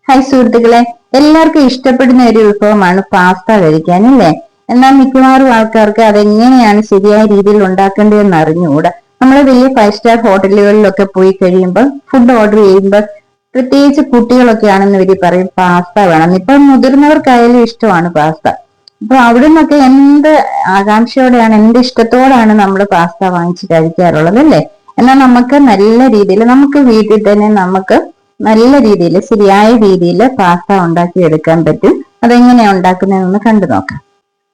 Hi സുഹൃത്തുക്കളെ, എല്ലാവർക്കും ഇഷ്ടപ്പെടുന്ന ഒരു വിഭവമാണ് പാസ്ത കഴിക്കാൻ, അല്ലേ? എന്നാൽ മിക്കവാറും ആൾക്കാർക്ക് അതെങ്ങനെയാണ് ശരിയായ രീതിയിൽ ഉണ്ടാക്കേണ്ടതെന്ന് അറിഞ്ഞുകൂടാ. നമ്മൾ വലിയ 5 സ്റ്റാർ ഹോട്ടലുകളിലൊക്കെ പോയി കഴിയുമ്പോൾ ഫുഡ് ഓർഡർ ചെയ്യുമ്പോൾ, പ്രത്യേകിച്ച് കുട്ടികളൊക്കെ ആണെന്ന് ഇവര് പറയും പാസ്ത വേണം. ഇപ്പൊ മുതിർന്നവർക്കായാലും ഇഷ്ടമാണ് പാസ്ത. അപ്പൊ അവിടെ നിന്നൊക്കെ എന്ത് ആകാംക്ഷയോടെയാണ്, എന്ത് ഇഷ്ടത്തോടാണ് നമ്മൾ പാസ്ത വാങ്ങിച്ച് കഴിക്കാറുള്ളത്, അല്ലേ? എന്നാൽ നമുക്ക് നല്ല രീതിയിൽ നമുക്ക് വീട്ടിൽ തന്നെ നല്ല രീതിയിൽ ശരിയായ രീതിയിൽ പാസ്ത ഉണ്ടാക്കി എടുക്കാൻ പറ്റും. അതെങ്ങനെയാ ഉണ്ടാക്കുന്നതെന്ന് കണ്ടു നോക്കാം.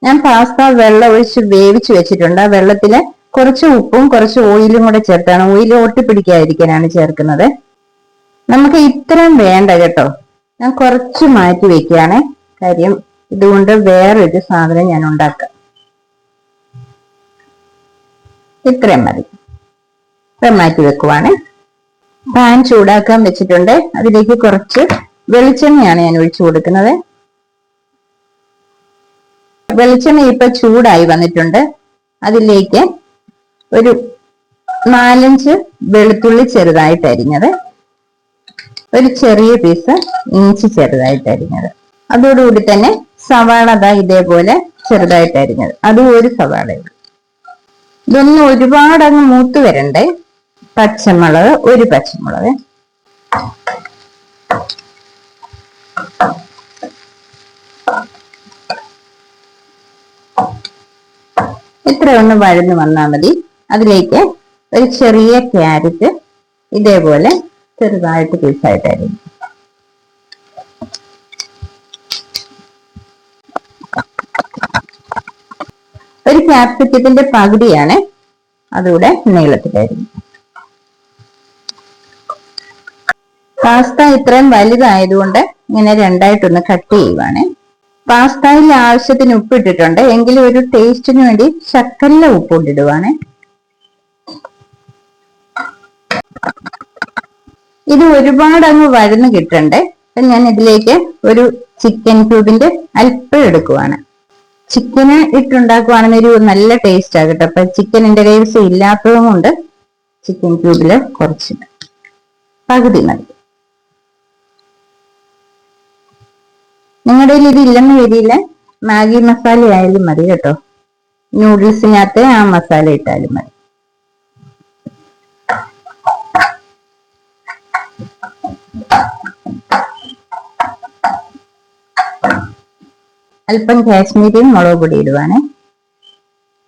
ഞാൻ പാസ്ത വെള്ളം ഒഴിച്ച് വേവിച്ച് വെച്ചിട്ടുണ്ട്. ആ വെള്ളത്തില് കുറച്ച് ഉപ്പും കുറച്ച് ഓയിലും കൂടെ ചേർത്താണ്. ഓയിൽ ഒട്ടിപ്പിടിക്കാതിരിക്കാനാണ് ചേർക്കുന്നത്. നമുക്ക് ഇത്രയും വേണ്ട കേട്ടോ. ഞാൻ കുറച്ച് മാറ്റി വെക്കുകയാണ്. കാര്യം ഇതുകൊണ്ട് വേറൊരു സാധനം ഞാൻ ഉണ്ടാക്കാം. ഇത്രയും മതി. ഇത്രയും മാറ്റി വെക്കുവാണ്. പാൻ ചൂടാക്കാൻ വെച്ചിട്ടുണ്ട്. അതിലേക്ക് കുറച്ച് വെളിച്ചെണ്ണയാണ് ഞാൻ ഒഴിച്ചു കൊടുക്കുന്നത്. വെളിച്ചെണ്ണ ഇപ്പൊ ചൂടായി വന്നിട്ടുണ്ട്. അതിലേക്ക് ഒരു 4-5 വെളുത്തുള്ളി ചെറുതായിട്ട് അരിഞ്ഞത്, ഒരു ചെറിയ പീസ് ഇഞ്ചി ചെറുതായിട്ട് അരിഞ്ഞത്, അതോടുകൂടി തന്നെ സവാള ഇതേപോലെ ചെറുതായിട്ട് അരിഞ്ഞത്, അതും ഒരു സവാള. ഇതൊന്നും ഒരുപാട് അങ്ങ് മൂത്ത് വരണ്ടേ. പച്ചമുളക്, ഒരു പച്ചമുളക്, ഇത്ര ഒന്ന് വഴന്നു വന്നാൽ മതി. അതിലേക്ക് ഒരു ചെറിയ ക്യാരറ്റ് ഇതേപോലെ ചെറുതായിട്ട് പീസായിട്ട് അരിഞ്ഞു, ഒരു ക്യാപ്സിക്കത്തിന്റെ പകുതിയാണ് അതുകൂടെ നീളത്തിലായിരുന്നു. പാസ്ത ഇത്രയും വലുതായതുകൊണ്ട് ഇങ്ങനെ രണ്ടായിട്ടൊന്ന് കട്ട് ചെയ്യുവാണ്. പാസ്തയിൽ ആവശ്യത്തിന് ഉപ്പിട്ടിട്ടുണ്ട്, എങ്കിലും ഒരു ടേസ്റ്റിന് വേണ്ടി ശക്കല ഉപ്പിട്ടിടുവാണ്. ഇത് ഒരുപാട് അങ്ങ് വഴന്ന് കിട്ടണ്ടേ. ഞാൻ ഇതിലേക്ക് ഒരു ചിക്കൻ ക്യൂബിന്റെ അല്പം എടുക്കുവാണ്. ചിക്കന് ഇട്ടുണ്ടാക്കുവാണെങ്കിൽ ഒരു നല്ല ടേസ്റ്റ് ആകട്ടെ. അപ്പൊ ചിക്കൻ എന്റെ കയ്യിൽ ഇല്ലാത്തതും കൊണ്ട് ചിക്കൻ ക്യൂബില് കുറച്ച് പകുതി മതി. നിങ്ങളുടെ കയ്യിൽ ഇത് ഇല്ലെന്ന് വരില്ല, മാഗി മസാല ആയാലും മതി കേട്ടോ. നൂഡിൽസിനകത്ത് ആ മസാല ഇട്ടാലും മതി. അല്പം കാശ്മീരി മുളക് പൊടി ഇടുവാണ്.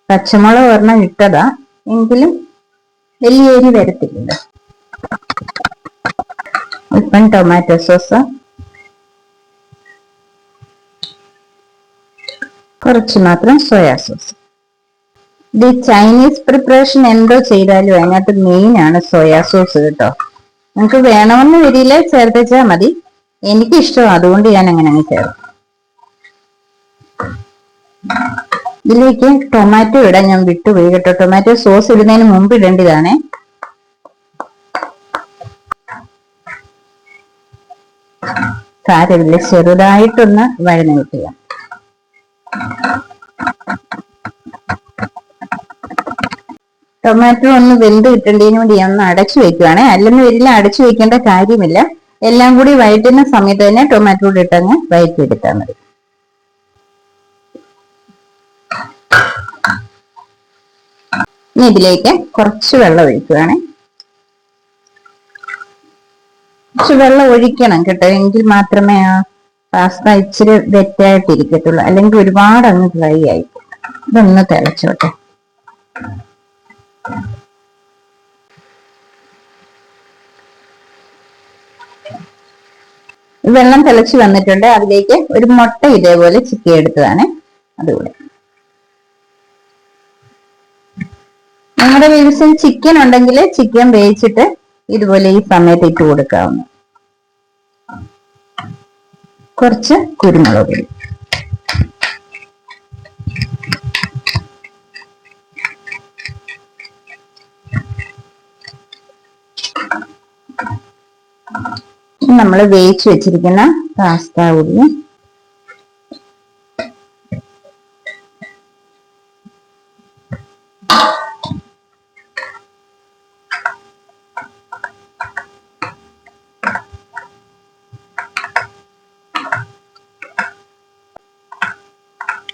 പച്ചമുളക് ഒരെണ്ണം ഇട്ടതാ, എങ്കിലും വലിയ എരി വരത്തില്ല. അല്പം ടൊമാറ്റോ സോസ്, കുറച്ച് മാത്രം സോയാ സോസ്. ഇത് ചൈനീസ് പ്രിപ്പറേഷൻ എന്തോ ചെയ്താലും അതിനകത്ത് മെയിൻ ആണ് സോയാ സോസ് കേട്ടോ. നിങ്ങൾക്ക് വേണമെന്ന് വരില്ല, ചേർത്തേച്ചാൽ മതി. എനിക്കിഷ്ടം, അതുകൊണ്ട് ഞാൻ അങ്ങനെ അങ്ങ് ചേർക്കും. ഇതിലേക്ക് ടൊമാറ്റോ ഇടാൻ ഞാൻ വിട്ടുപോയി കേട്ടോ. ടൊമാറ്റോ സോസ് ഇടുന്നതിന് മുമ്പ് ഇടേണ്ടതാണ്. സാരമില്ല, ചെറുതായിട്ടൊന്ന് വഴന്ന് കിട്ടുക. ടൊമാറ്റോ ഒന്ന് വെന്ത് കിട്ടേണ്ടതിന് വേണ്ടി ഞാൻ ഒന്ന് അടച്ചു വെക്കുവാണ്. അല്ലെന്ന് വരില്ല, അടച്ചു വെക്കേണ്ട കാര്യമില്ല. എല്ലാം കൂടി വഴറ്റുന്ന സമയത്ത് തന്നെ ടൊമാറ്റോ ഇട്ടങ്ങ് വഴറ്റിയെടുത്താൽ മതി. ഇനി ഇതിലേക്ക് കുറച്ച് വെള്ളം ഒഴിക്കുകയാണ്. കുറച്ച് വെള്ളം ഒഴിക്കണം കേട്ടോ, എങ്കിൽ മാത്രമേ ആ പാസ്ത ഇച്ചിരി വെറ്റായിട്ടിരിക്കത്തുള്ളൂ. അല്ലെങ്കിൽ ഒരുപാട് അങ്ങ് ഡ്രൈ ആയി. ഇതൊന്ന് തിളച്ചോട്ടെ. വെള്ളം തിളച്ച് വന്നിട്ടുണ്ട്. അതിലേക്ക് ഒരു മുട്ട ഇതേപോലെ ചിക്കി എടുത്തതാണ് അതുകൂടെ. നിങ്ങളുടെ വീട്ടിൽ ചിക്കൻ ഉണ്ടെങ്കിൽ ചിക്കൻ വേവിച്ചിട്ട് ഇതുപോലെ ഈ സമയത്ത് ഇട്ട് കൊടുക്കാവുന്ന. കുറച്ച് കുരുമുളക് പൊടി, നമ്മൾ വേവിച്ച് വെച്ചിരിക്കുന്ന പാസ്ത കൂടി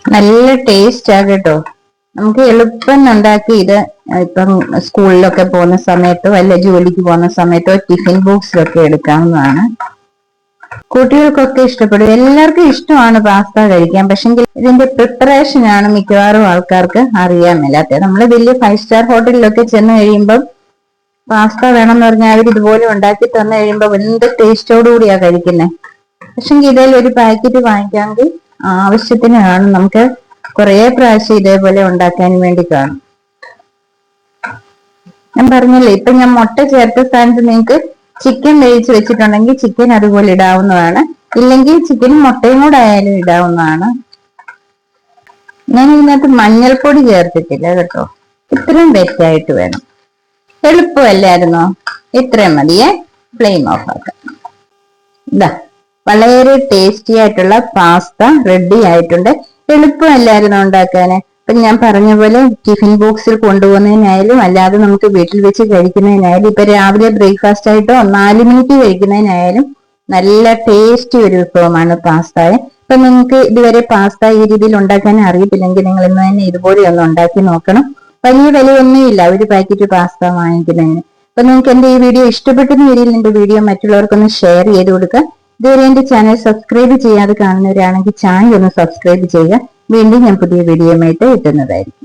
നല്ല ടേസ്റ്റ് ആ കേട്ടോ. നമുക്ക് എളുപ്പം ഉണ്ടാക്കി ഇത് ഇപ്പം സ്കൂളിലൊക്കെ പോകുന്ന സമയത്തോ അല്ല ജോലിക്ക് പോകുന്ന സമയത്തോ ടിഫിൻ ബോക്സിലൊക്കെ എടുക്കാവുന്നതാണ്. കുട്ടികൾക്കൊക്കെ ഇഷ്ടപ്പെടും. എല്ലാവർക്കും ഇഷ്ടമാണ് പാസ്ത കഴിക്കാൻ. പക്ഷെങ്കിൽ ഇതിന്റെ പ്രിപ്പറേഷൻ ആണ് മിക്കവാറും ആൾക്കാർക്ക് അറിയാൻ മേലാത്തത്. നമ്മൾ വലിയ 5 സ്റ്റാർ ഹോട്ടലിലൊക്കെ ചെന്ന് കഴിയുമ്പം പാസ്ത വേണമെന്ന് പറഞ്ഞാൽ അവർ ഇതുപോലെ ഉണ്ടാക്കി തന്നു കഴിയുമ്പോൾ എന്ത് ടേസ്റ്റോടു കൂടിയാ കഴിക്കുന്നത്. പക്ഷെങ്കിൽ ഇതിൽ ഒരു പാക്കറ്റ് വാങ്ങിക്കാമെങ്കിൽ ആവശ്യത്തിന് കാണും. നമുക്ക് കുറെ പ്രാവശ്യം ഇതേപോലെ ഉണ്ടാക്കാൻ വേണ്ടി കാണും. ഞാൻ പറഞ്ഞില്ലേ, ഇപ്പൊ ഞാൻ മുട്ട ചേർത്ത സ്ഥാനത്ത് നിങ്ങൾക്ക് ചിക്കൻ വേവിച്ച് വെച്ചിട്ടുണ്ടെങ്കിൽ ചിക്കൻ അതുപോലെ ഇടാവുന്നതാണ്. ഇല്ലെങ്കിൽ ചിക്കനും മുട്ടയും കൂടെ ആയാലും ഇടാവുന്നതാണ്. ഞാൻ ഇതിനകത്ത് മഞ്ഞൾപ്പൊടി ചേർത്തിട്ടില്ല കേട്ടോ. ഇത്രയും വെറ്റായിട്ട് വേണം. എളുപ്പമല്ലായിരുന്നോ? ഇത്രയും മതിയേ. ഫ്ലെയിം ഓഫ് ആക്കാം. ഇതാ വളരെ ടേസ്റ്റി ആയിട്ടുള്ള പാസ്ത റെഡി ആയിട്ടുണ്ട്. എളുപ്പമല്ലായിരുന്നു ഉണ്ടാക്കാന്. ഇപ്പൊ ഞാൻ പറഞ്ഞ പോലെ ടിഫിൻ ബോക്സിൽ കൊണ്ടുപോകുന്നതിനായാലും അല്ലാതെ നമുക്ക് വീട്ടിൽ വെച്ച് കഴിക്കുന്നതിനായാലും ഇപ്പൊ രാവിലെ ബ്രേക്ക്ഫാസ്റ്റ് ആയിട്ടോ 4 മണിക്ക് കഴിക്കുന്നതിനായാലും നല്ല ടേസ്റ്റി ഒരു വിഭവമാണ് പാസ്ത. ഇപ്പൊ നിങ്ങൾക്ക് ഇതുവരെ പാസ്ത ഈ രീതിയിൽ ഉണ്ടാക്കാൻ അറിയത്തില്ലെങ്കിൽ നിങ്ങൾ ഇന്ന് തന്നെ ഇതുപോലെ ഒന്ന് ഉണ്ടാക്കി നോക്കണം. വലിയ വിലയൊന്നുമില്ല ഒരു പാക്കറ്റ് പാസ്ത വാങ്ങിക്കുന്നതിന്. അപ്പൊ നിങ്ങൾക്ക് എന്റെ ഈ വീഡിയോ ഇഷ്ടപ്പെട്ടെന്ന് വരിയിൽ എന്റെ വീഡിയോ മറ്റുള്ളവർക്കൊന്ന് ഷെയർ ചെയ്ത് കൊടുക്കുക. ഇതുവരെ എന്റെ ചാനൽ സബ്സ്ക്രൈബ് ചെയ്യാതെ കാണുന്നവരാണെങ്കിൽ ചാനൽ ഒന്ന് സബ്സ്ക്രൈബ് ചെയ്യുക. വീണ്ടും ഞാൻ പുതിയ വീഡിയോയുമായിട്ട് എത്തുന്നതായിരിക്കും.